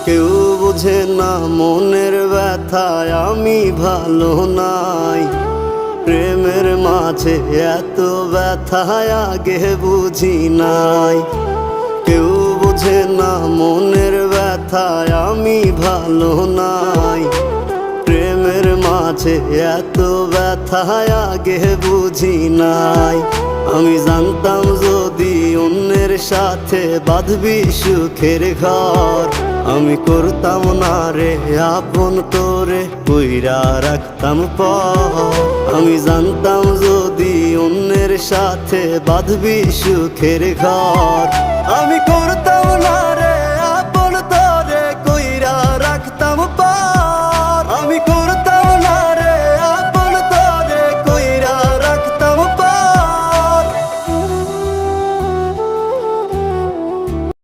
কেউ বোঝে না মনের ব্যথায় আমি ভালো নাই। প্রেমের মাঝে এত ব্যথায় আগে বুঝি নাই। কেউ বোঝে না মনের ব্যথায় আমি ভালো নাই। প্রেমের মাঝে এত ব্যথায় আগে বুঝি নাই। আমি জানতাম যদি অন্যের সাথে বাঁধবি সুখের ঘর, আমি করতাম না রে আপন করে কইরা রাখতাম পর। আমি জানতাম যদি অন্যের সাথে বাঁধবি সুখের ঘর, আমি